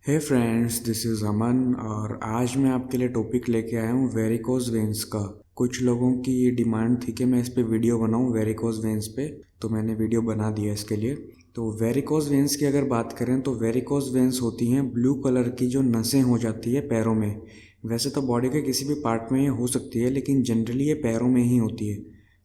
Hey friends, this is अमन और आज मैं आपके लिए टॉपिक लेके आया हूँ वेरिकोज वेन्स का। कुछ लोगों की ये डिमांड थी कि मैं इस पे वीडियो बनाऊँ वेरिकोज वेन्स पे, तो मैंने वीडियो बना दिया इसके लिए। तो वेरिकोज वेन्स की अगर बात करें तो वेरिकोज वेन्स होती हैं ब्लू कलर की जो नसें हो जाती है पैरों में। वैसे तो बॉडी के किसी भी पार्ट में ये हो सकती है, लेकिन जनरली ये पैरों में ही होती है।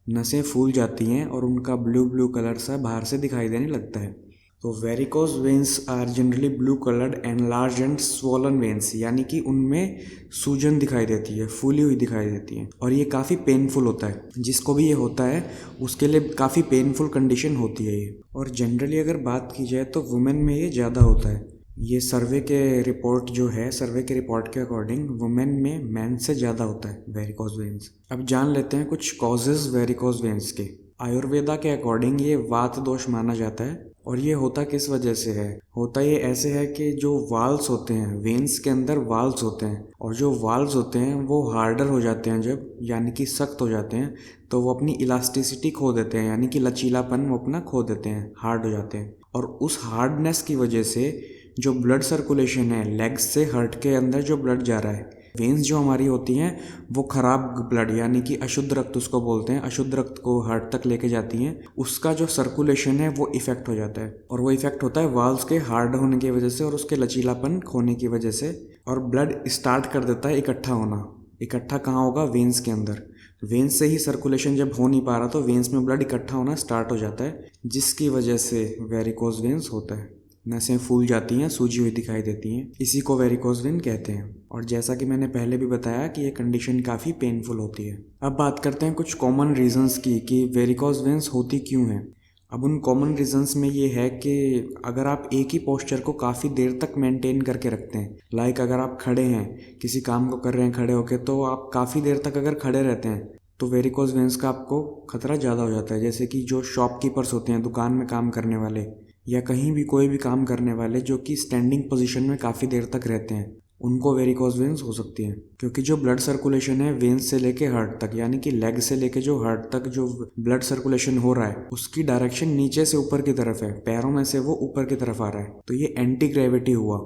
नसें फूल जाती हैं और उनका ब्लू ब्लू कलर सा बाहर से दिखाई देने लगता है। तो varicose veins are generally blue coloured and large and swollen veins, यानी कि उनमें सूजन दिखाई देती है, फूली हुई दिखाई देती है और ये काफ़ी पेनफुल होता है। जिसको भी ये होता है उसके लिए काफ़ी पेनफुल कंडीशन होती है ये। और जनरली अगर बात की जाए तो वुमेन में ये ज़्यादा होता है। ये सर्वे के रिपोर्ट के अकॉर्डिंग वुमेन में मैन से ज़्यादा होता है वेरिकोज वेन्स। अब जान लेते हैं कुछ कॉजेज वेरिकोज वेन्स के। आयुर्वेदा के अकॉर्डिंग ये वात दोष माना जाता है। और ये होता किस वजह से है? होता ये ऐसे है कि जो वाल्स होते हैं, वेन्स के अंदर वाल्स होते हैं, और जो वाल्स होते हैं वो हार्डर हो जाते हैं जब, यानी कि सख्त हो जाते हैं, तो वो अपनी इलास्टिसिटी खो देते हैं, यानी कि लचीलापन वो अपना खो देते हैं, हार्ड हो जाते हैं। और उस हार्डनेस की वजह से जो ब्लड सर्कुलेशन है लेग्स से हार्ट के अंदर जो ब्लड जा रहा है, वेन्स जो हमारी होती हैं वो खराब ब्लड यानी कि अशुद्ध रक्त उसको बोलते हैं, अशुद्ध रक्त को हार्ट तक लेके जाती हैं। उसका जो सर्कुलेशन है वो इफेक्ट हो जाता है, और वो इफेक्ट होता है वाल्व्स के हार्ड होने की वजह से और उसके लचीलापन खोने की वजह से। और ब्लड स्टार्ट कर देता है इकट्ठा होना। इकट्ठा कहाँ होगा? वेन्स के अंदर। वेन्स से ही सर्कुलेशन जब हो नहीं पा रहा तो वेन्स में ब्लड इकट्ठा होना स्टार्ट हो जाता है, जिसकी वजह से वेरिकोज वेन्स होता है। नसें फूल जाती हैं, सूजी हुई दिखाई देती हैं, इसी को वेरिकोज वेन कहते हैं। और जैसा कि मैंने पहले भी बताया कि ये कंडीशन काफ़ी पेनफुल होती है। अब बात करते हैं कुछ कॉमन रीजंस की कि वेरिकोज वेन्स होती क्यों हैं। अब उन कॉमन रीजंस में ये है कि अगर आप एक ही पोस्चर को काफ़ी देर तक मेंटेन करके रखते हैं, लाइक अगर आप खड़े हैं, किसी काम को कर रहे हैं खड़े होकर, तो आप काफ़ी देर तक अगर खड़े रहते हैं तो वेरिकोज वेन्स का आपको खतरा ज़्यादा हो जाता है। जैसे कि जो शॉपकीपर्स होते हैं, दुकान में काम करने वाले, या कहीं भी कोई भी काम करने वाले जो कि स्टैंडिंग पोजीशन में काफ़ी देर तक रहते हैं, उनको वेरिकोज वेन्स हो सकती हैं। क्योंकि जो ब्लड सर्कुलेशन है वेन्स से लेके हार्ट तक, यानी कि लेग से लेके जो हार्ट तक जो ब्लड सर्कुलेशन हो रहा है उसकी डायरेक्शन नीचे से ऊपर की तरफ है, पैरों में से वो ऊपर की तरफ आ रहा है। तो ये एंटी ग्रेविटी हुआ।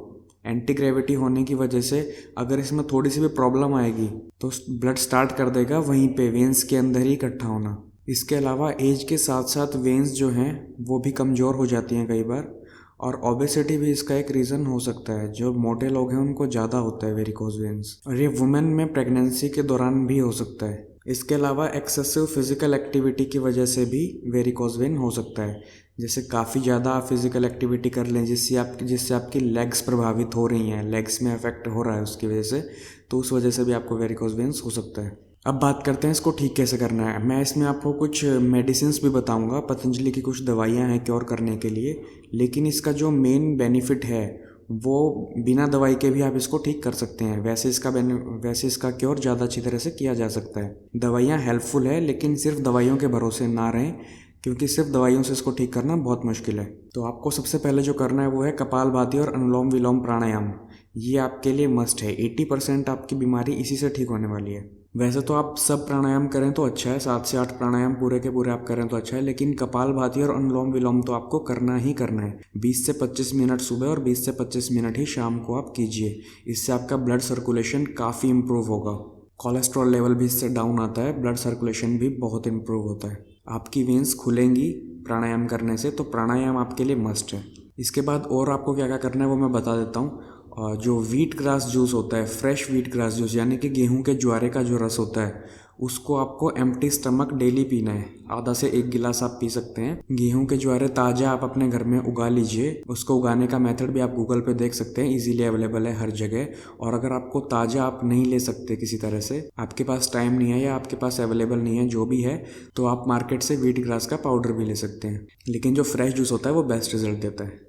एंटी ग्रेविटी होने की वजह से अगर इसमें थोड़ी सी भी प्रॉब्लम आएगी तो ब्लड स्टार्ट कर देगा वहीं पे वेन्स के अंदर ही इकट्ठा होना। इसके अलावा एज के साथ साथ वेन्स जो हैं वो भी कमज़ोर हो जाती हैं कई बार, और ओबेसिटी भी इसका एक रीज़न हो सकता है। जो मोटे लोग हैं उनको ज़्यादा होता है वेरिकोज वेन्स, और ये वुमेन में प्रेगनेंसी के दौरान भी हो सकता है। इसके अलावा एक्सेसिव फिजिकल एक्टिविटी की वजह से भी वेरिकोज वेन हो सकता है। जैसे काफ़ी ज़्यादा आप फिजिकल एक्टिविटी कर लें जिससे आपकी लेग्स प्रभावित हो रही हैं, लेग्स में अफेक्ट हो रहा है उसकी वजह से, तो उस वजह से भी आपको वेरिकोज वेन्स हो सकता है। अब बात करते हैं इसको ठीक कैसे करना है। मैं इसमें आपको कुछ मेडिसिन्स भी बताऊंगा, पतंजलि की कुछ दवाइयां हैं क्योर करने के लिए, लेकिन इसका जो मेन बेनिफिट है वो बिना दवाई के भी आप इसको ठीक कर सकते हैं। वैसे इसका क्योर ज़्यादा अच्छी तरह से किया जा सकता है। दवाइयाँ हेल्पफुल है, लेकिन सिर्फ दवाइयों के भरोसे ना रहें, क्योंकि सिर्फ दवाइयों से इसको ठीक करना बहुत मुश्किल है। तो आपको सबसे पहले जो करना है वो है कपालभाति और अनुलोम विलोम प्राणायाम। ये आपके लिए मस्ट है। 80% आपकी बीमारी इसी से ठीक होने वाली है। वैसे तो आप सब प्राणायाम करें तो अच्छा है, 7 से 8 प्राणायाम पूरे के पूरे आप करें तो अच्छा है, लेकिन कपालभाति और अनुलोम विलोम तो आपको करना ही करना है। 20 से 25 मिनट सुबह और 20 से 25 मिनट ही शाम को आप कीजिए। इससे आपका ब्लड सर्कुलेशन काफ़ी इम्प्रूव होगा। कोलेस्ट्रॉल लेवल भी इससे डाउन आता है, ब्लड सर्कुलेशन भी बहुत इम्प्रूव होता है। आपकी वेन्स खुलेंगी प्राणायाम करने से, तो प्राणायाम आपके लिए मस्ट है। इसके बाद और आपको क्या क्या करना है वो मैं बता देता हूँ। जो व्हीट ग्रास जूस होता है, फ्रेश व्हीट ग्रास जूस, यानी कि गेहूं के ज्वारे का जो रस होता है, उसको आपको एम्प्टी स्टमक डेली पीना है। आधा से 1 गिलास आप पी सकते हैं। गेहूं के ज्वारे ताज़ा आप अपने घर में उगा लीजिए। उसको उगाने का मेथड भी आप गूगल पे देख सकते हैं, इजीली अवेलेबल है हर जगह। और अगर आपको ताज़ा आप नहीं ले सकते, किसी तरह से आपके पास टाइम नहीं है या आपके पास अवेलेबल नहीं है, जो भी है, तो आप मार्केट से व्हीट ग्रास का पाउडर भी ले सकते हैं। लेकिन जो फ्रेश जूस होता है वो बेस्ट रिजल्ट देता है।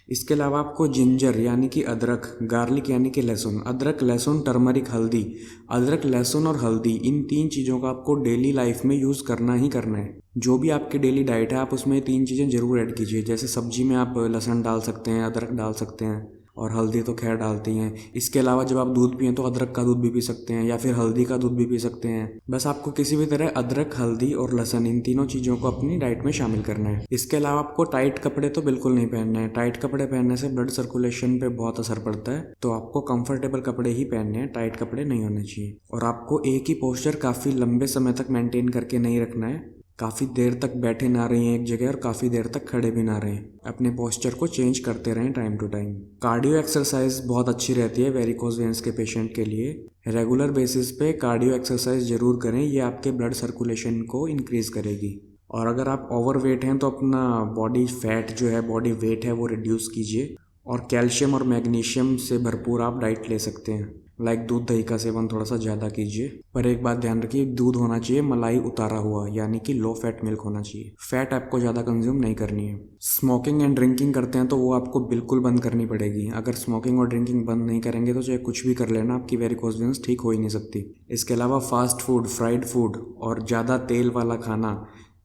इसके अलावा आपको जिंजर यानी कि अदरक, गार्लिक यानी कि लहसुन, अदरक लहसुन टर्मरिक हल्दी, अदरक लहसुन और हल्दी, इन 3 चीज़ों का आपको डेली लाइफ में यूज़ करना ही करना है। जो भी आपकी डेली डाइट है आप उसमें 3 चीज़ें ज़रूर ऐड कीजिए। जैसे सब्जी में आप लहसुन डाल सकते हैं, अदरक डाल सकते हैं, और हल्दी तो खैर डालती हैं। इसके अलावा जब आप दूध पिएं तो अदरक का दूध भी पी सकते हैं या फिर हल्दी का दूध भी पी सकते हैं। बस आपको किसी भी तरह अदरक, हल्दी और लहसुन इन तीनों चीज़ों को अपनी डाइट में शामिल करना है। इसके अलावा आपको टाइट कपड़े तो बिल्कुल नहीं पहनने हैं। टाइट कपड़े पहनने से ब्लड सर्कुलेशन पे बहुत असर पड़ता है, तो आपको कंफर्टेबल कपड़े ही पहनने हैं, टाइट कपड़े नहीं होने चाहिए। और आपको एक ही पोस्चर काफ़ी लंबे समय तक मेंटेन करके नहीं रखना है। काफ़ी देर तक बैठे ना रहें एक जगह और काफ़ी देर तक खड़े भी ना रहें। अपने पोस्चर को चेंज करते रहें time to time. Cardio exercise बहुत अच्छी रहती है वेरिकोज वेन्स के पेशेंट के लिए। रेगुलर बेसिस पे कार्डियो एक्सरसाइज ज़रूर करें, ये आपके ब्लड सर्कुलेशन को इंक्रीज़ करेगी। और अगर आप ओवरवेट हैं तो अपना बॉडी फैट जो है, बॉडी वेट है, वो रिड्यूस कीजिए। और कैल्शियम और मैग्नीशियम से भरपूर आप डाइट ले सकते हैं। लाइक दूध दही का सेवन थोड़ा सा ज़्यादा कीजिए, पर एक बात ध्यान रखिए, दूध होना चाहिए मलाई उतारा हुआ, यानी कि लो फैट मिल्क होना चाहिए। फैट आपको ज़्यादा कंज्यूम नहीं करनी है। स्मोकिंग एंड ड्रिंकिंग करते हैं तो वो आपको बिल्कुल बंद करनी पड़ेगी। अगर स्मोकिंग और ड्रिंकिंग बंद नहीं करेंगे तो चाहे कुछ भी कर लेना, आपकी वेरिकोज वेन्स ठीक हो ही नहीं सकती। इसके अलावा फास्ट फूड, फ्राइड फूड और ज़्यादा तेल वाला खाना,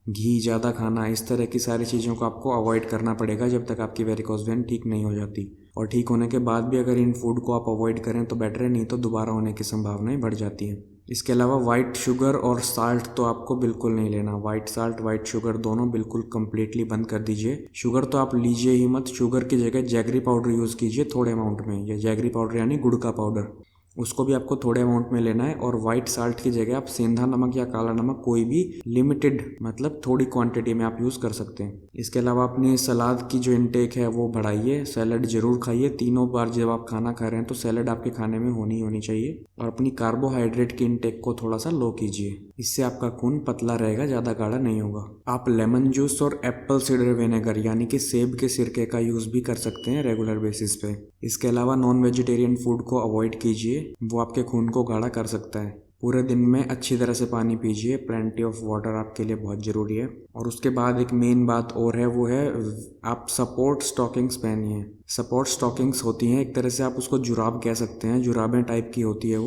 घी ज़्यादा खाना, इस तरह की सारी चीज़ों को आपको अवॉइड करना पड़ेगा जब तक आपकी वेरिकोज वेन ठीक नहीं हो जाती। और ठीक होने के बाद भी अगर इन फूड को आप अवॉइड करें तो बेटर है, नहीं तो दोबारा होने की संभावनाएं बढ़ जाती हैं। इसके अलावा वाइट शुगर और साल्ट तो आपको बिल्कुल नहीं लेना। वाइट साल्ट, वाइट शुगर दोनों बिल्कुल कंप्लीटली बंद कर दीजिए। शुगर तो आप लीजिए ही मत। शुगर की जगह जैगरी पाउडर यूज़ कीजिए थोड़े अमाउंट में, या जैगरी पाउडर यानी गुड़ का पाउडर, उसको भी आपको थोड़े अमाउंट में लेना है। और वाइट साल्ट की जगह आप सेंधा नमक या काला नमक कोई भी लिमिटेड, मतलब थोड़ी क्वांटिटी में आप यूज़ कर सकते हैं। इसके अलावा अपनी सलाद की जो इनटेक है वो बढ़ाइए। सैलड जरूर खाइए। तीनों बार जब आप खाना खा रहे हैं तो सैलड आपके खाने में होनी चाहिए। और अपनी कार्बोहाइड्रेट की इनटेक को थोड़ा सा लो कीजिए। इससे आपका खून पतला रहेगा, ज़्यादा गाढ़ा नहीं होगा। आप लेमन जूस और एप्पल साइडर विनेगर यानी कि सेब के सिरके का यूज़ भी कर सकते हैं रेगुलर बेसिस पे। इसके अलावा नॉन वेजिटेरियन फूड को अवॉइड कीजिए, वो आपके खून को गाढ़ा कर सकता है। पूरे दिन में अच्छी तरह से पानी पीजिए। प्लेंटी ऑफ वाटर आपके लिए बहुत ज़रूरी है। और उसके बाद एक मेन बात और है, वो है आप सपोर्ट स्टॉकिंग्स पहनिए। सपोर्ट स्टॉकिंग्स होती हैं, एक तरह से आप उसको जुराब कह सकते हैं, जुराबें टाइप की होती है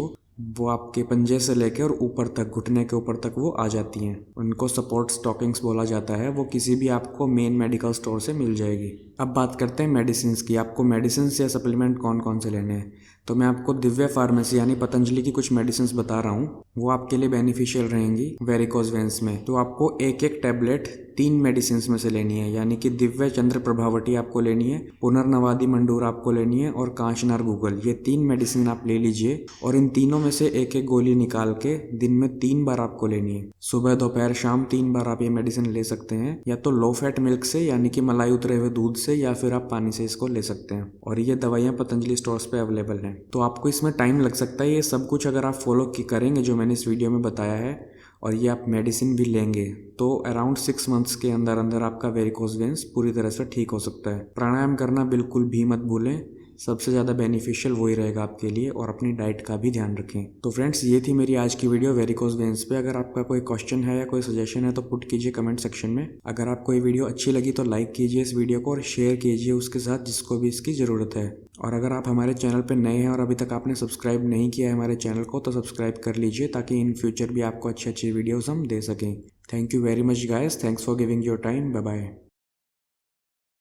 वो आपके पंजे से लेकर और ऊपर तक, घुटने के ऊपर तक वो आ जाती हैं। उनको सपोर्ट स्टॉकिंग्स बोला जाता है। वो किसी भी आपको मेन मेडिकल स्टोर से मिल जाएगी। अब बात करते हैं मेडिसिन की। आपको मेडिसिन या सप्लीमेंट कौन कौन से लेने हैं, तो मैं आपको दिव्य फार्मेसी यानी पतंजलि की कुछ मेडिसिन बता रहा हूँ, वो आपके लिए बेनिफिशियल रहेंगी वेरिकोज वेन्स में। तो आपको एक एक टैबलेट 3 मेडिसिन में से लेनी है, यानी कि दिव्य चंद्र प्रभावटी आपको लेनी है, पुनर्नवादी मंडूर आपको लेनी है और कांचनार गूगल, ये 3 मेडिसिन आप ले लीजिए। और इन तीनों में से एक एक गोली निकाल के दिन में 3 बार आपको लेनी है। सुबह, दोपहर, शाम 3 बार आप ये मेडिसिन ले सकते हैं, या तो लो फैट मिल्क से यानी कि मलाई उतरे हुए दूध से, या फिर आप पानी से इसको ले सकते हैं। और ये दवाइयाँ पतंजलि स्टोर्स पे अवेलेबल हैं। तो आपको इसमें टाइम लग सकता है। ये सब कुछ अगर आप फॉलो करेंगे जो मैंने इस वीडियो में बताया है, और ये आप मेडिसिन भी लेंगे, तो अराउंड 6 मंथ्स के अंदर अंदर आपका वेरिकोज वेन्स पूरी तरह से ठीक हो सकता है। प्राणायाम करना बिल्कुल भी मत भूलें, सबसे ज़्यादा बेनिफिशियल वही रहेगा आपके लिए। और अपनी डाइट का भी ध्यान रखें। तो फ्रेंड्स, ये थी मेरी आज की वीडियो वेरिकोज वेन्स पे। अगर आपका कोई क्वेश्चन है या कोई सजेशन है तो पुट कीजिए कमेंट सेक्शन में। अगर आपको ये वीडियो अच्छी लगी तो लाइक कीजिए इस वीडियो को और शेयर कीजिए उसके साथ जिसको भी इसकी ज़रूरत है। और अगर आप हमारे चैनल पर नए हैं और अभी तक आपने सब्सक्राइब नहीं किया है हमारे चैनल को, तो सब्सक्राइब कर लीजिए ताकि इन फ्यूचर भी आपको अच्छी अच्छी वीडियोज़ हम दे सकें। Thank you very much guys, thanks for giving your time. Bye bye.